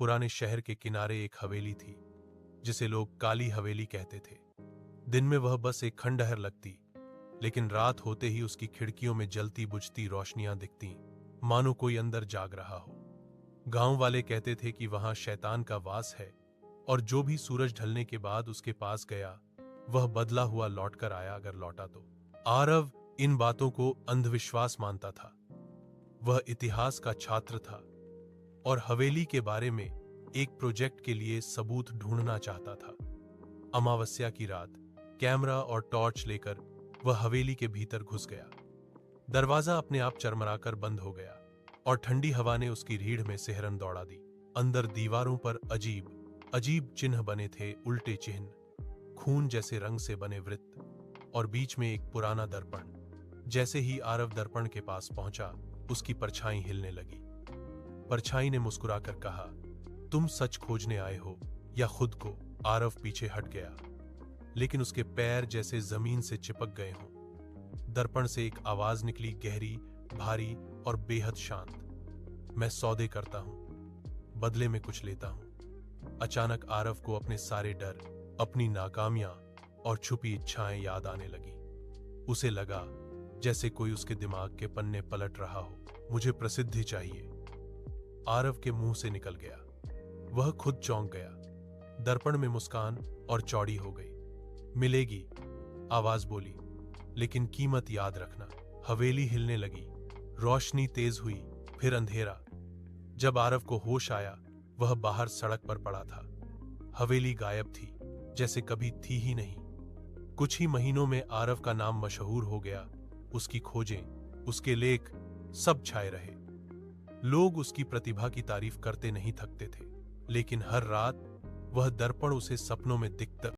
पुराने शहर के किनारे एक हवेली थी जिसे लोग काली हवेली कहते थे। दिन में वह बस एक खंडहर लगती, लेकिन रात होते ही उसकी खिड़कियों में जलती बुझती रोशनियां दिखती, मानो कोई अंदर जाग रहा हो। गांव वाले कहते थे कि वहां शैतान का वास है और जो भी सूरज ढलने के बाद उसके पास गया वह बदला हुआ लौटकर आया, अगर लौटा तो। आरव इन बातों को अंधविश्वास मानता था। वह इतिहास का छात्र था और हवेली के बारे में एक प्रोजेक्ट के लिए सबूत ढूंढना चाहता था। अमावस्या की रात कैमरा और टॉर्च लेकर वह हवेली के भीतर घुस गया। दरवाजा अपने आप चरमराकर बंद हो गया और ठंडी हवा ने उसकी रीढ़ में सिहरन दौड़ा दी। अंदर दीवारों पर अजीब अजीब चिन्ह बने थे, उल्टे चिन्ह, खून जैसे रंग से बने वृत्त और बीच में एक पुराना दर्पण। जैसे ही आरव दर्पण के पास पहुंचा, उसकी परछाई हिलने लगी। परछाई ने मुस्कुराकर कहा, तुम सच खोजने आए हो या खुद को? आरव पीछे हट गया, लेकिन उसके पैर जैसे जमीन से चिपक गए हों। दर्पण से एक आवाज निकली, गहरी, भारी और बेहद शांत। मैं सौदे करता हूं, बदले में कुछ लेता हूं। अचानक आरव को अपने सारे डर, अपनी नाकामियां और छुपी इच्छाएं याद आने लगी। उसे लगा जैसे कोई उसके दिमाग के पन्ने पलट रहा हो। मुझे प्रसिद्धि चाहिए, आरव के मुंह से निकल गया। वह खुद चौंक गया। दर्पण में मुस्कान और चौड़ी हो गई। मिलेगी, आवाज बोली, लेकिन कीमत याद रखना। हवेली हिलने लगी, रोशनी तेज हुई, फिर अंधेरा। जब आरव को होश आया, वह बाहर सड़क पर पड़ा था। हवेली गायब थी, जैसे कभी थी ही नहीं। कुछ ही महीनों में आरव का नाम मशहूर हो गया। उसकी खोजें, उसके लेख सब छाए रहे। लोग उसकी प्रतिभा की तारीफ करते नहीं थकते थे, लेकिन हर रात वह दर्पण उसे सपनों में दिखता